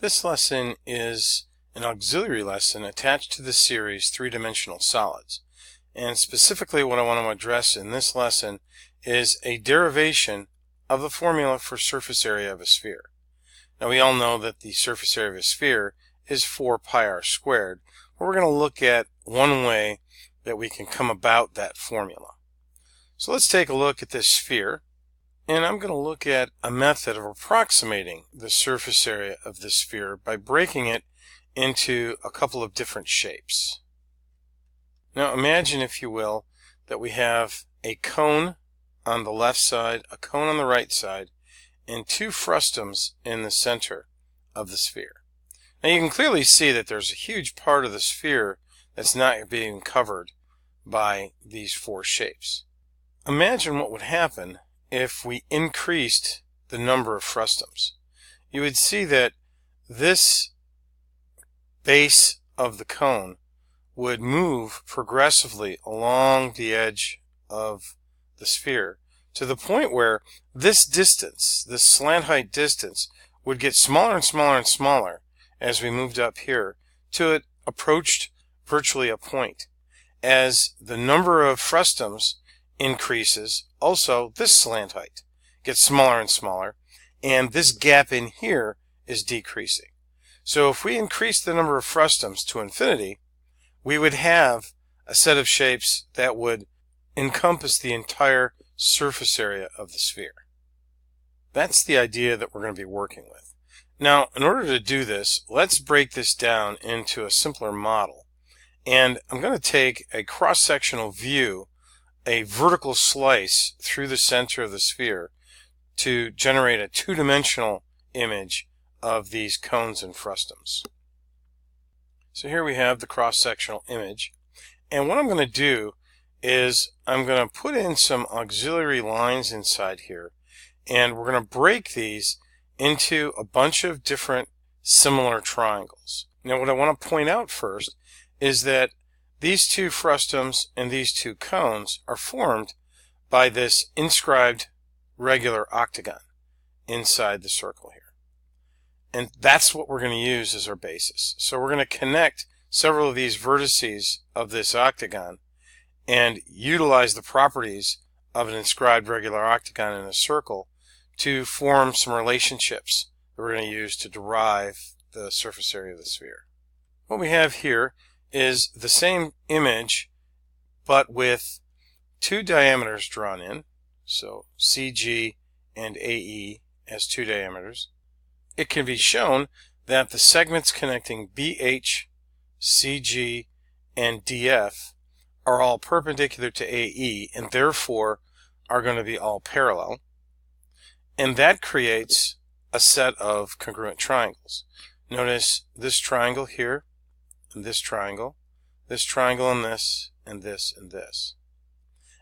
This lesson is an auxiliary lesson attached to the series Three-Dimensional Solids. And specifically what I want to address in this lesson is a derivation of the formula for surface area of a sphere. Now we all know that the surface area of a sphere is 4 pi r squared, but we're going to look at one way that we can come about that formula. So let's take a look at this sphere. And I'm going to look at a method of approximating the surface area of this sphere by breaking it into a couple of different shapes. Now imagine, if you will, that we have a cone on the left side, a cone on the right side, and 2 frustums in the center of the sphere. Now you can clearly see that there's a huge part of the sphere that's not being covered by these 4 shapes. Imagine what would happen if we increased the number of frustums. You would see that this base of the cone would move progressively along the edge of the sphere to the point where this distance, this slant height distance, would get smaller and smaller and smaller as we moved up here till it approached virtually a point. As the number of frustums increases, also this slant height gets smaller and smaller, and this gap in here is decreasing. So if we increase the number of frustums to infinity, we would have a set of shapes that would encompass the entire surface area of the sphere. That's the idea that we're going to be working with. Now, in order to do this, let's break this down into a simpler model. And I'm going to take a cross-sectional view, a vertical slice through the center of the sphere, to generate a 2-dimensional image of these cones and frustums. So here we have the cross-sectional image, and what I'm going to do is I'm going to put in some auxiliary lines inside here, and we're going to break these into a bunch of different similar triangles. Now what I want to point out first is that these 2 frustums and these 2 cones are formed by this inscribed regular octagon inside the circle here. And that's what we're going to use as our basis. So we're going to connect several of these vertices of this octagon and utilize the properties of an inscribed regular octagon in a circle to form some relationships that we're going to use to derive the surface area of the sphere. What we have here is the same image, but with 2 diameters drawn in, so CG and AE as 2 diameters. It can be shown that the segments connecting BH, CG, and DF are all perpendicular to AE and therefore are going to be all parallel. And that creates a set of congruent triangles. Notice this triangle here, and this triangle and this, and this, and this.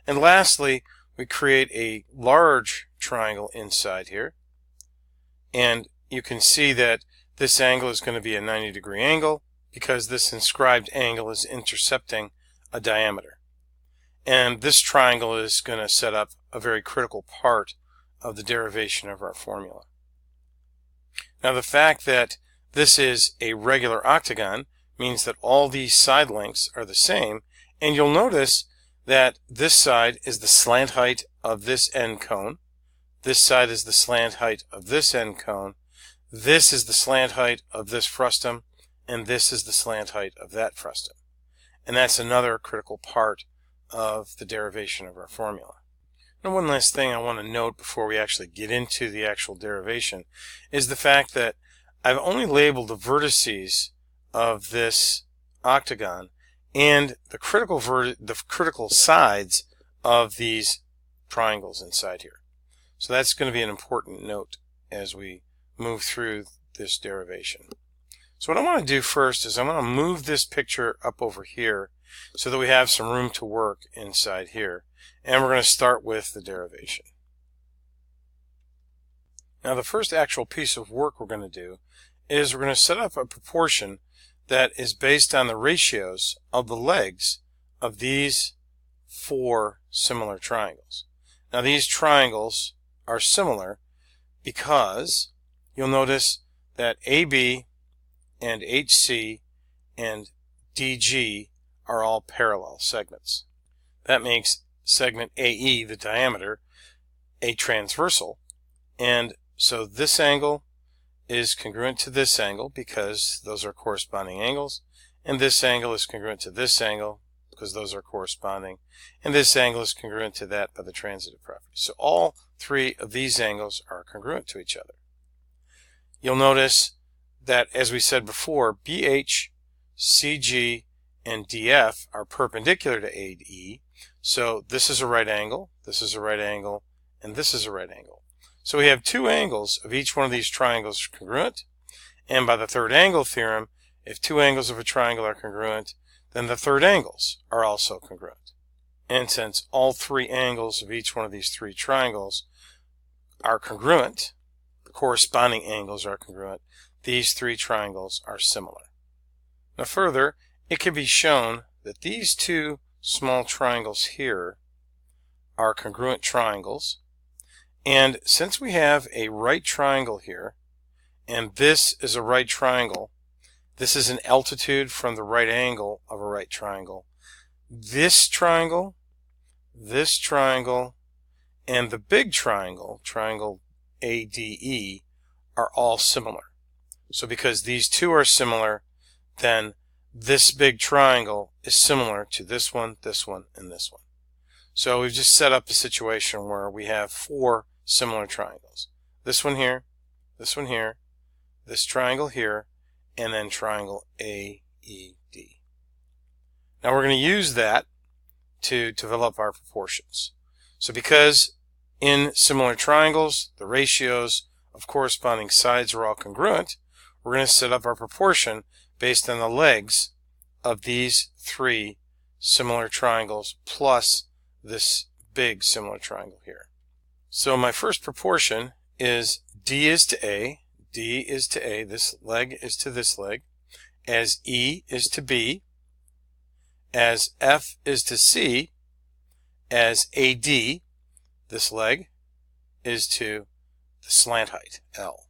And lastly, we create a large triangle inside here, and you can see that this angle is going to be a 90-degree angle because this inscribed angle is intercepting a diameter. And this triangle is going to set up a very critical part of the derivation of our formula. Now the fact that this is a regular octagon means that all these side lengths are the same, and you'll notice that this side is the slant height of this end cone, this side is the slant height of this end cone, this is the slant height of this frustum, and this is the slant height of that frustum. And that's another critical part of the derivation of our formula. Now one last thing I want to note before we actually get into the actual derivation is the fact that I've only labeled the vertices of this octagon and the critical sides of these triangles inside here. So that's going to be an important note as we move through this derivation. So what I want to do first is I want to move this picture up over here so that we have some room to work inside here. And we're going to start with the derivation. Now the first actual piece of work we're going to do is we're going to set up a proportion that is based on the ratios of the legs of these 4 similar triangles. Now these triangles are similar because you'll notice that AB and HC and DG are all parallel segments. That makes segment AE, the diameter, a transversal, and so this angle is congruent to this angle because those are corresponding angles, and this angle is congruent to this angle because those are corresponding, and this angle is congruent to that by the transitive property. So all three of these angles are congruent to each other. You'll notice that, as we said before, BH, CG, and DF are perpendicular to AE, so this is a right angle, this is a right angle, and this is a right angle. So we have two angles of each one of these triangles congruent, and by the third angle theorem, if two angles of a triangle are congruent, then the third angles are also congruent. And since all three angles of each one of these three triangles are congruent, the corresponding angles are congruent, these three triangles are similar. Now further, it can be shown that these two small triangles here are congruent triangles, and since we have a right triangle here, and this is a right triangle, this is an altitude from the right angle of a right triangle. This triangle, and the big triangle, triangle ADE, are all similar. So because these two are similar, then this big triangle is similar to this one, and this one. So we've just set up a situation where we have four similar triangles. This one here, this triangle here, and then triangle AED. Now we're going to use that to develop our proportions. So because in similar triangles, the ratios of corresponding sides are all congruent, we're going to set up our proportion based on the legs of these three similar triangles plus this big similar triangle here. So my first proportion is D is to A, this leg is to this leg, as E is to B, as F is to C, as AD, this leg, is to the slant height, L.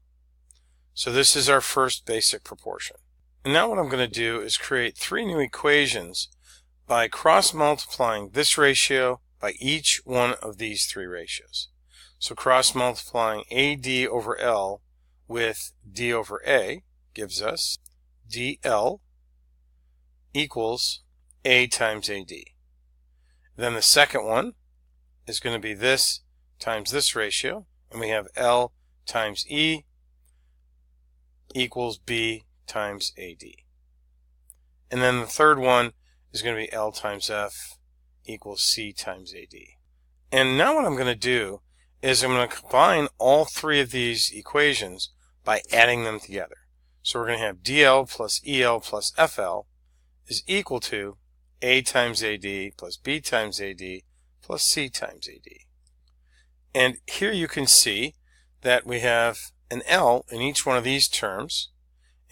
So this is our first basic proportion. And now what I'm going to do is create three new equations by cross-multiplying this ratio by each one of these three ratios. So cross-multiplying AD over L with D over A gives us DL equals A times AD. Then the second one is going to be this times this ratio, and we have L times E equals B times AD. And then the third one is going to be L times F equals C times AD. And now what I'm going to do is I'm going to combine all three of these equations by adding them together. So we're going to have DL plus EL plus FL is equal to A times AD plus B times AD plus C times AD. And here you can see that we have an L in each one of these terms,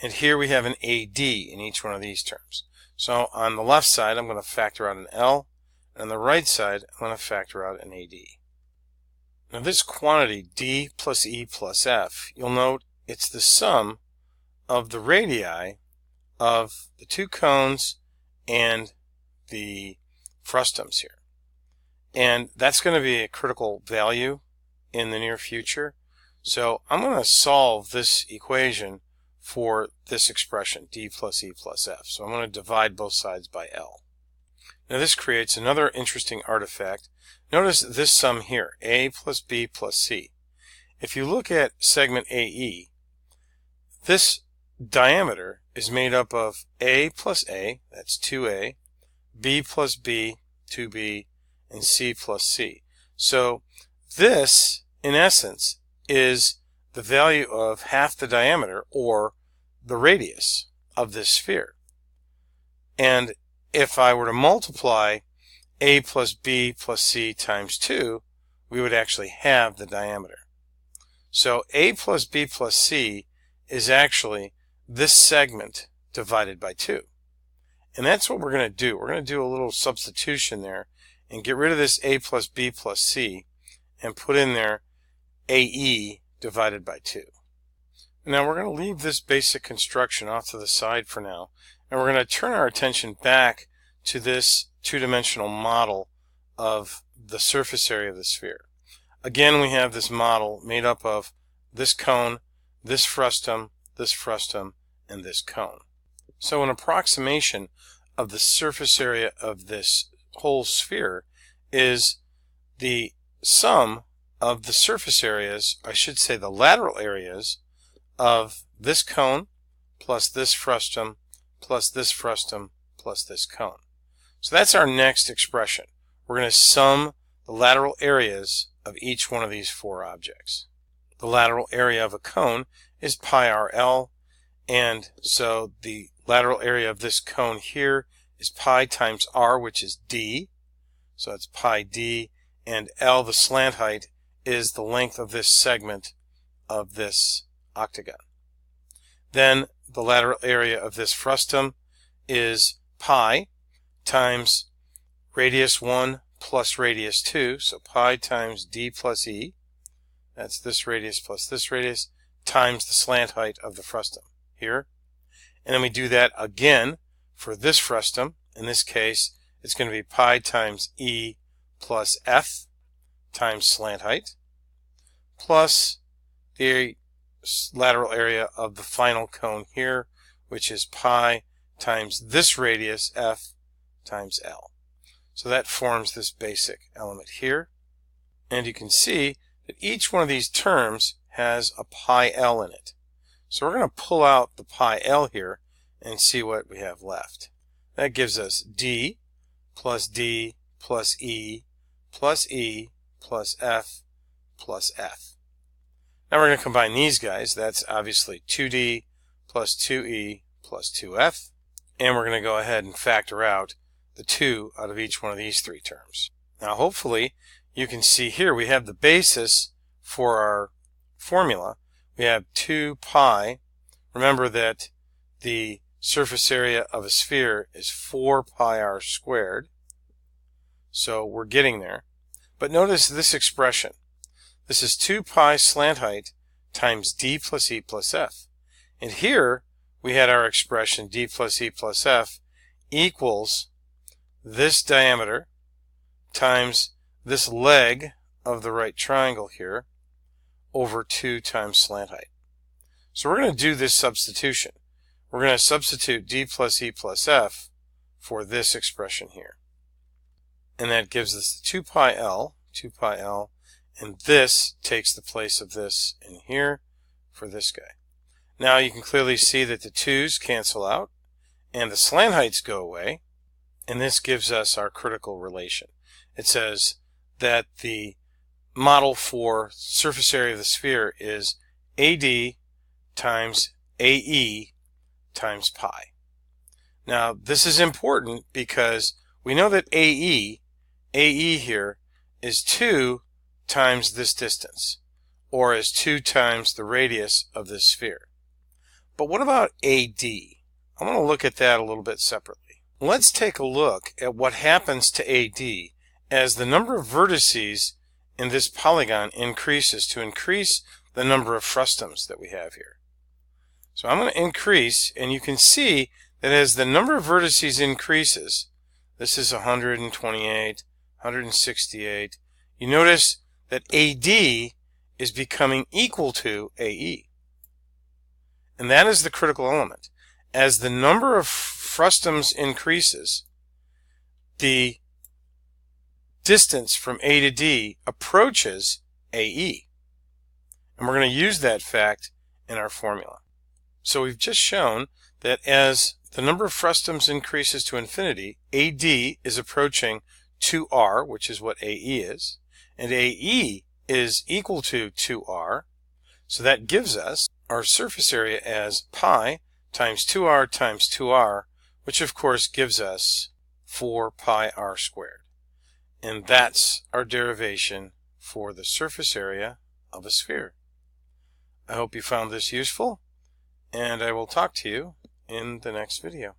and here we have an AD in each one of these terms. So on the left side, I'm going to factor out an L, and on the right side, I'm going to factor out an AD. Now this quantity, D plus E plus F, you'll note it's the sum of the radii of the two cones and the frustums here. And that's going to be a critical value in the near future. So I'm going to solve this equation for this expression, D plus E plus F. So I'm going to divide both sides by L. Now this creates another interesting artifact. Notice this sum here, A plus B plus C. If you look at segment AE, this diameter is made up of A plus A, that's 2A, B plus B, 2B, and C plus C. So this, in essence, is the value of half the diameter, or the radius of this sphere. And if I were to multiply A plus B plus C times 2, we would actually have the diameter. So A plus B plus C is actually this segment divided by 2. And that's what we're going to do. We're going to do a little substitution there and get rid of this A plus B plus C and put in there AE divided by 2. Now we're going to leave this basic construction off to the side for now, and we're going to turn our attention back to this two-dimensional model of the surface area of the sphere. Again, we have this model made up of this cone, this frustum, and this cone. So an approximation of the surface area of this whole sphere is the sum of the surface areas, I should say the lateral areas, of this cone plus this frustum plus this frustum plus this cone. So that's our next expression. We're going to sum the lateral areas of each one of these four objects. The lateral area of a cone is pi RL, and so the lateral area of this cone here is pi times R, which is D. So it's pi D, and L, the slant height, is the length of this segment of this octagon. Then the lateral area of this frustum is pi times radius 1 plus radius 2, so pi times D plus E, that's this radius plus this radius, times the slant height of the frustum here. And then we do that again for this frustum. In this case, it's going to be pi times E plus F times slant height, plus the lateral area of the final cone here, which is pi times this radius F times L. So that forms this basic element here. And you can see that each one of these terms has a pi L in it. So we're going to pull out the pi L here and see what we have left. That gives us D plus E plus F plus F. Now we're going to combine these guys. That's obviously 2D plus 2E plus 2F. And we're going to go ahead and factor out the 2 out of each one of these three terms. Now hopefully you can see here we have the basis for our formula. We have 2 pi. Remember that the surface area of a sphere is 4 pi r squared. So we're getting there. But notice this expression. This is 2 pi slant height times D plus E plus F. And here we had our expression D plus E plus F equals this diameter times this leg of the right triangle here over 2 times slant height. So we're going to do this substitution. We're going to substitute D plus E plus F for this expression here. And that gives us the 2 pi L, and this takes the place of this in here for this guy. Now you can clearly see that the 2's cancel out, and the slant heights go away, and this gives us our critical relation. It says that the model for surface area of the sphere is AD times AE times pi. Now this is important because we know that AE here is 2 times this distance, or is 2 times the radius of this sphere. But what about AD? I want to look at that a little bit separately. Let's take a look at what happens to AD as the number of vertices in this polygon increases to increase the number of frustums that we have here. So I'm going to increase, and you can see that as the number of vertices increases, this is 128, 168, you notice that AD is becoming equal to AE. And that is the critical element. As the number of frustums increases, the distance from A to D approaches AE. And we're going to use that fact in our formula. So we've just shown that as the number of frustums increases to infinity, AD is approaching 2R, which is what AE is, and AE is equal to 2R. So that gives us our surface area as pi times 2R times 2R, which of course gives us 4 pi r squared. And that's our derivation for the surface area of a sphere. I hope you found this useful, and I will talk to you in the next video.